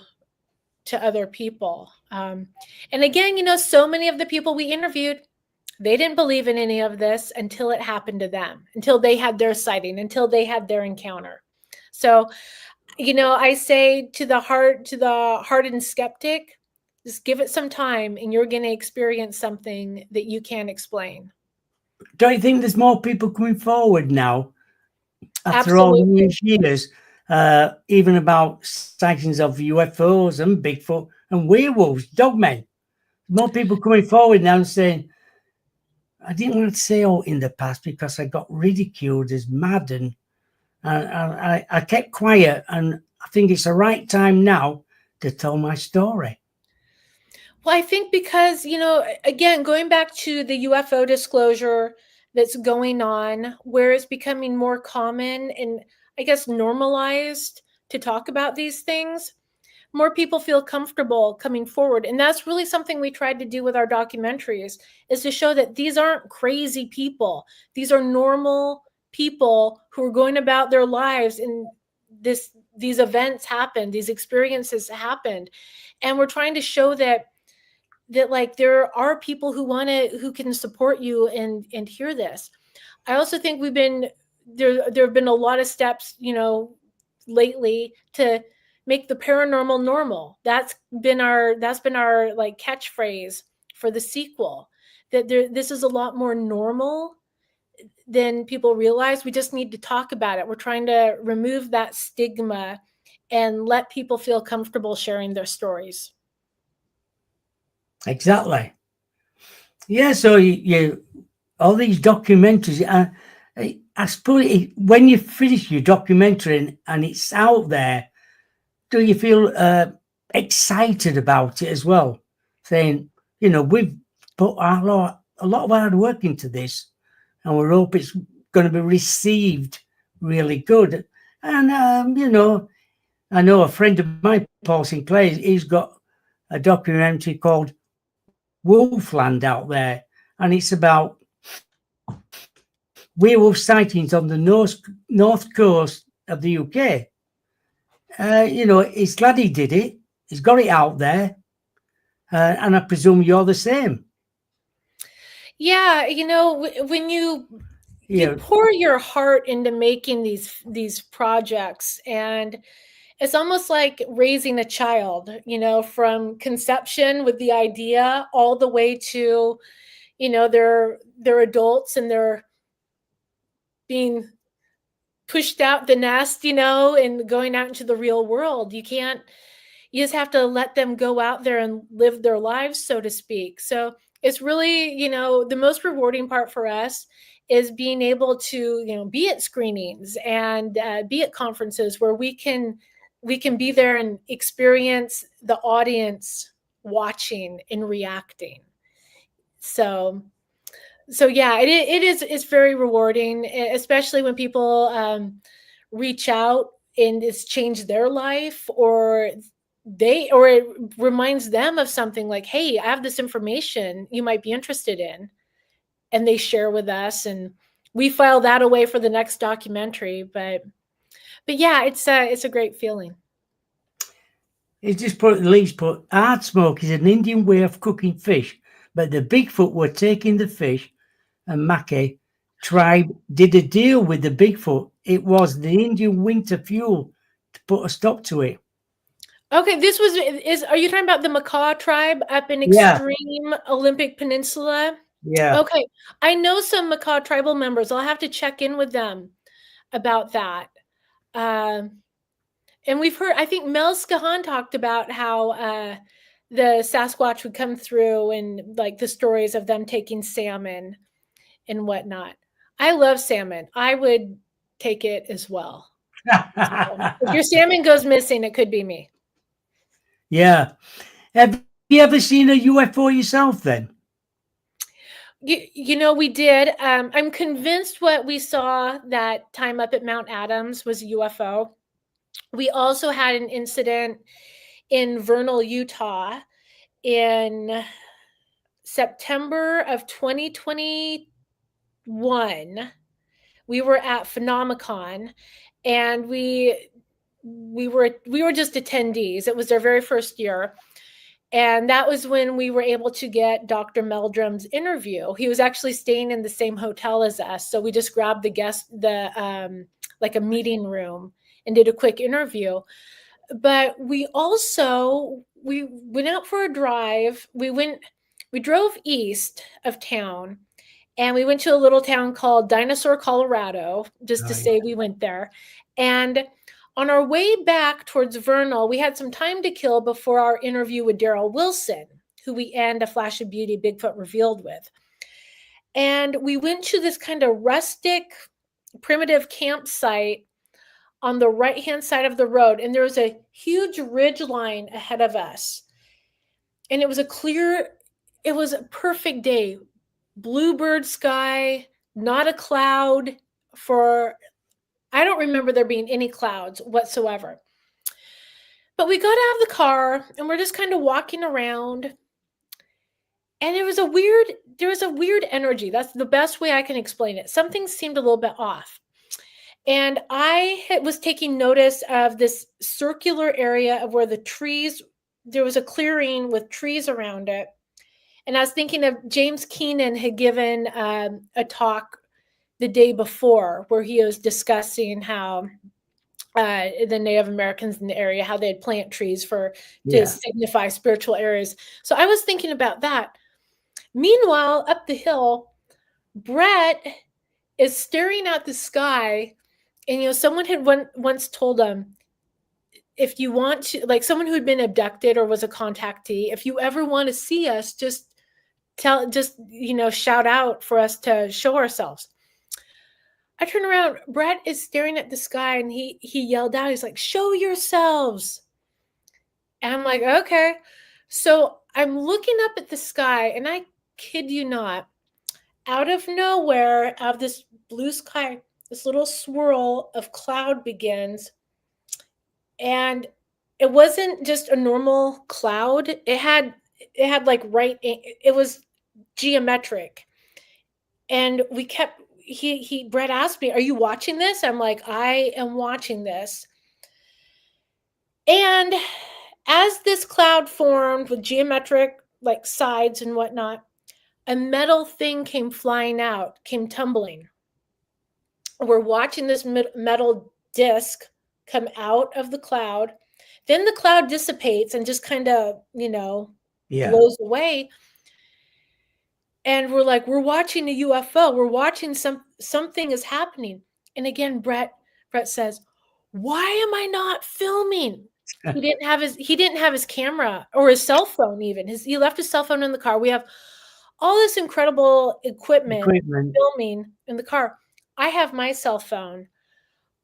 other people. And again, so many of the people we interviewed, they didn't believe in any of this until it happened to them, until they had their sighting, until they had their encounter. So, I say to the hardened skeptic, just give it some time and you're going to experience something that you can't explain. Don't you think there's more people coming forward now after all these years, even about sightings of UFOs and Bigfoot and werewolves, dogmen? More people coming forward now and saying, I didn't want to say all in the past because I got ridiculed as mad, and I kept quiet, and I think it's the right time now to tell my story. Well, I think because, again, going back to the UFO disclosure that's going on, where it's becoming more common and I guess normalized to talk about these things, more people feel comfortable coming forward. And that's really something we tried to do with our documentaries, is to show that these aren't crazy people. These are normal people who are going about their lives, and these events happened, these experiences happened. And we're trying to show that like there are people who can support you and hear this. I also think there have been a lot of steps, lately to make the paranormal normal. That's been our like catchphrase for the sequel, that this is a lot more normal than people realize. We just need to talk about it. We're trying to remove that stigma and let people feel comfortable sharing their stories. Exactly. Yeah, so you all these documentaries. I suppose when you finish your documentary and it's out there, do you feel excited about it as well? Saying, we've put a lot of hard work into this, and we hope it's going to be received really good. And I know a friend of mine, Paul Sinclair, he's got a documentary called Wolfland out there, and it's about werewolf sightings on the north coast of the UK. He's glad he did it. He's got it out there, and I presume you're the same. Yeah, when you pour your heart into making these projects, and it's almost like raising a child, from conception with the idea all the way to, they're adults and they're being pushed out the nest, and going out into the real world. You just have to let them go out there and live their lives, so to speak. So it's really, the most rewarding part for us is being able to, be at screenings and be at conferences where we can be there and experience the audience watching and reacting. So yeah, it's very rewarding, especially when people reach out and it's changed their life, or it reminds them of something like, hey, I have this information you might be interested in, and they share with us, and we file that away for the next documentary. But yeah, it's a great feeling. It just put hard smoke is an Indian way of cooking fish, but the Bigfoot were taking the fish, and Mackay tribe did a deal with the Bigfoot. It was the Indian winter fuel to put a stop to it. Okay, are you talking about the Macaw tribe up in extreme Olympic Peninsula? Yeah. Okay, I know some Macaw tribal members. I'll have to check in with them about that. And we've heard, I think Mel Skahan talked about how the Sasquatch would come through, and like the stories of them taking salmon and whatnot. I love salmon. I would take it as well. So, if your salmon goes missing, it could be me. Yeah. Have you ever seen a UFO yourself then? We did. I'm convinced what we saw that time up at Mount Adams was a UFO. We also had an incident in Vernal, Utah in September of 2021. We were at Phenomicon, and we were just attendees. It was our very first year. And that was when we were able to get Dr. Meldrum's interview. He was actually staying in the same hotel as us. So we just grabbed like a meeting room and did a quick interview. But we went out for a drive. We drove east of town, and we went to a little town called Dinosaur, Colorado, just to say we went there. And on our way back towards Vernal, we had some time to kill before our interview with Daryl Wilson, who we end A Flash of Beauty, Bigfoot Revealed with. And we went to this kind of rustic, primitive campsite on the right-hand side of the road, and there was a huge ridge line ahead of us. And it was a perfect day. Bluebird sky, not a cloud I don't remember there being any clouds whatsoever. But we got out of the car and we're just kind of walking around. And there was a weird energy. That's the best way I can explain it. Something seemed a little bit off. And I was taking notice of this circular area of where there was a clearing with trees around it. And I was thinking of James Keenan had given a talk the day before where he was discussing how the Native Americans in the area, how they'd plant trees to signify spiritual areas. So I was thinking about that. Meanwhile, up the hill, Brett is staring at the sky, and someone had once told him, if you want to, like someone who had been abducted or was a contactee, if you ever want to see us, just shout out for us to show ourselves. I turn around, Brett is staring at the sky, and he yelled out, he's like, "Show yourselves." And I'm like, okay. So I'm looking up at the sky, and I kid you not, out of nowhere, out of this blue sky, this little swirl of cloud begins. And it wasn't just a normal cloud. It had like it was geometric. And Brett asked me, "Are you watching this?" I'm like, "I am watching this." And as this cloud formed with geometric like sides and whatnot, a metal thing came flying out, came tumbling. We're watching this metal disc come out of the cloud. Then the cloud dissipates and just kind of, blows away. And we're like, we're watching a UFO. We're watching something is happening. And again, Brett says, "Why am I not filming?" He didn't have his camera or his cell phone even. He left his cell phone in the car. We have all this incredible equipment filming in the car. I have my cell phone.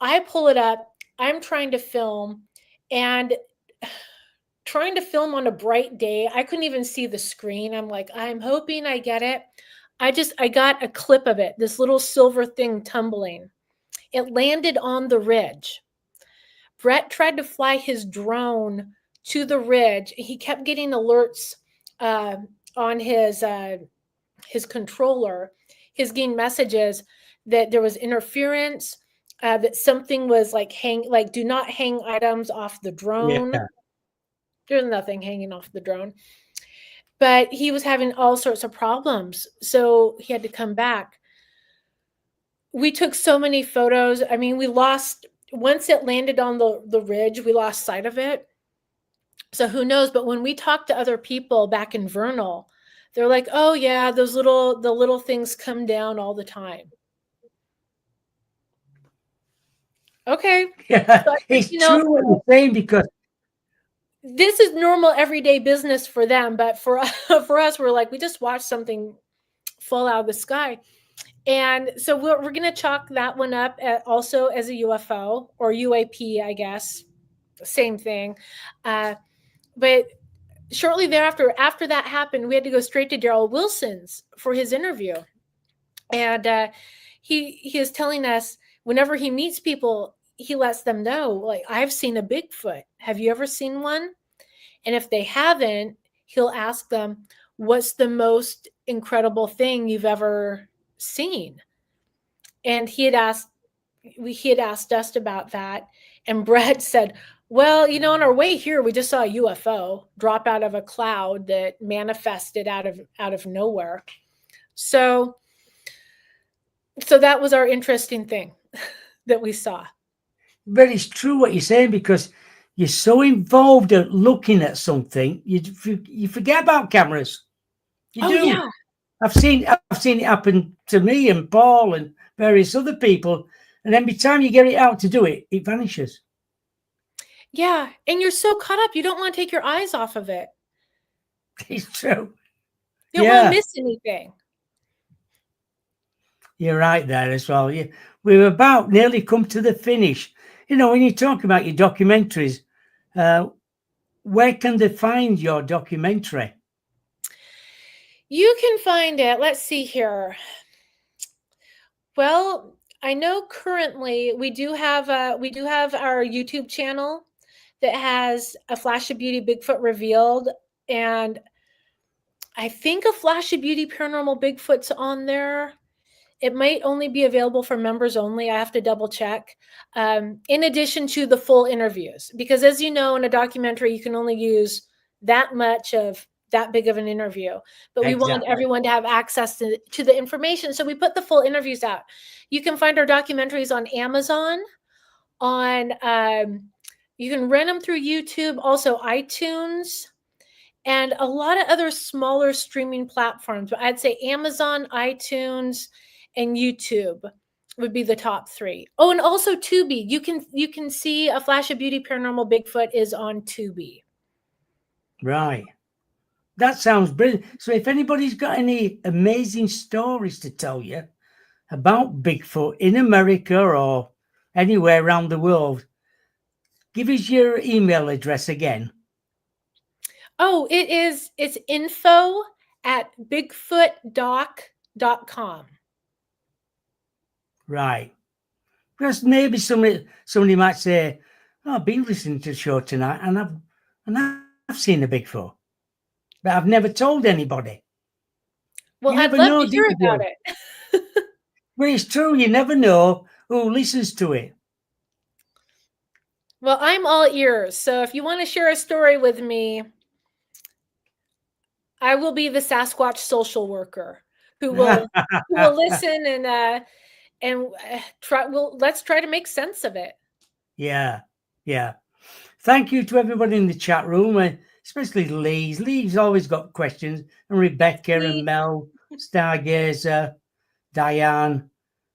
I pull it up. I'm trying to film, and trying to film on a bright day, I couldn't even see the screen. I'm like, I'm hoping I get it. I got a clip of it, this little silver thing tumbling. It landed on the ridge. Brett tried to fly his drone to the ridge. He kept getting alerts on his controller. He's getting messages that there was interference, that something was like do not hang items off the drone. Yeah. There's nothing hanging off the drone. But he was having all sorts of problems. So he had to come back. We took so many photos. I mean, once it landed on the ridge, we lost sight of it. So who knows? But when we talked to other people back in Vernal, they're like, "Oh yeah, the little things come down all the time." Okay. Yeah, so it's true what you're saying, because this is normal everyday business for them, but for us, we're like, we just watched something fall out of the sky. And so we're going to chalk that one up also as a UFO or UAP, I guess. Same thing. But shortly thereafter, after that happened, we had to go straight to Daryl Wilson's for his interview. And he is telling us whenever he meets people, he lets them know, like, "I've seen a Bigfoot. Have you ever seen one?" And if they haven't, he'll ask them, "What's the most incredible thing you've ever seen?" And he had asked us about that. And Brett said, "Well, on our way here, we just saw a UFO drop out of a cloud that manifested out of nowhere." So that was our interesting thing that we saw. But it's true what you're saying, because you're so involved at looking at something, you forget about cameras. You do. Yeah. I've seen it happen to me and Paul and various other people, and then by the time you get it out to do it, it vanishes. Yeah, and you're so caught up, you don't want to take your eyes off of it. It's true. You don't want to miss anything. You're right there as well. We've about nearly come to the finish. When you talk about your documentaries, where can they find your documentary? You can find it. Let's see here. Well, I know currently we do have our YouTube channel that has a Flash of Beauty Bigfoot Revealed, and I think a Flash of Beauty Paranormal Bigfoot's on there. It might only be available for members only. I have to double check. In addition to the full interviews, because as you know, in a documentary, you can only use that much of that big of an interview, but we want everyone to have access to the information. So we put the full interviews out. You can find our documentaries on Amazon, you can rent them through YouTube, also iTunes, and a lot of other smaller streaming platforms. But I'd say Amazon, iTunes, and YouTube would be the top 3. Oh, and also Tubi. You can see a Flash of Beauty Paranormal Bigfoot is on Tubi. Right. That sounds brilliant. So if anybody's got any amazing stories to tell you about Bigfoot in America or anywhere around the world, give us your email address again. Oh, it's info@bigfootdoc.com. Right. Because maybe somebody might say, oh, I've been listening to the show tonight and I've seen a Bigfoot. But I've never told anybody. You Well, never I'd love know, to do hear you, about Jill? it. Well, it's true. You never know who listens to it. Well, I'm all ears. So if you want to share a story with me, I will be the Sasquatch social worker who will listen and try. Well, let's try to make sense of it. Yeah, yeah. Thank you to everybody in the chat room, especially Lee. Lee's always got questions, and Rebecca and Mel, Stargazer, Diane.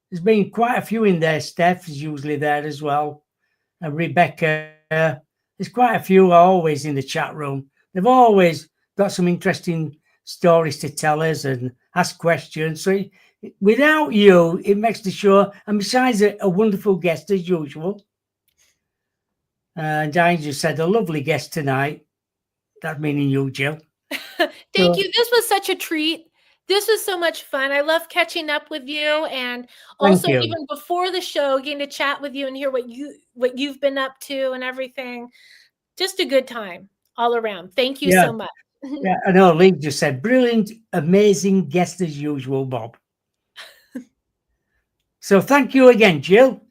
There's been quite a few in there. Steph is usually there as well. And Rebecca. There's quite a few always in the chat room. They've always got some interesting stories to tell us and ask questions. So without you, it makes the show, and besides a wonderful guest as usual. Diane just said a lovely guest tonight. That meaning you, Jill. Thank you. This was such a treat. This was so much fun. I love catching up with you, and also even before the show, getting to chat with you and hear what you've been up to and everything. Just a good time all around. Thank you so much. Yeah, I know. Lee just said brilliant, amazing guest as usual, Bob. So thank you again, Jill.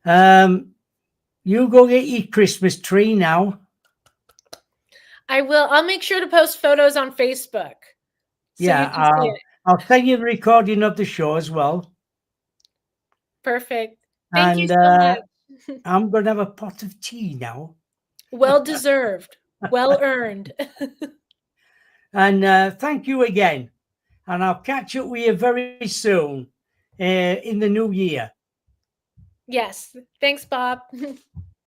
You go get your Christmas tree now. I will. I'll make sure to post photos on Facebook. So yeah, you can see it. I'll send you the recording of the show as well. Perfect. Thank you so much. I'm going to have a pot of tea now. Well deserved. Well earned. And thank you again. And I'll catch up with you very soon in the new year. Yes. Thanks, Bob.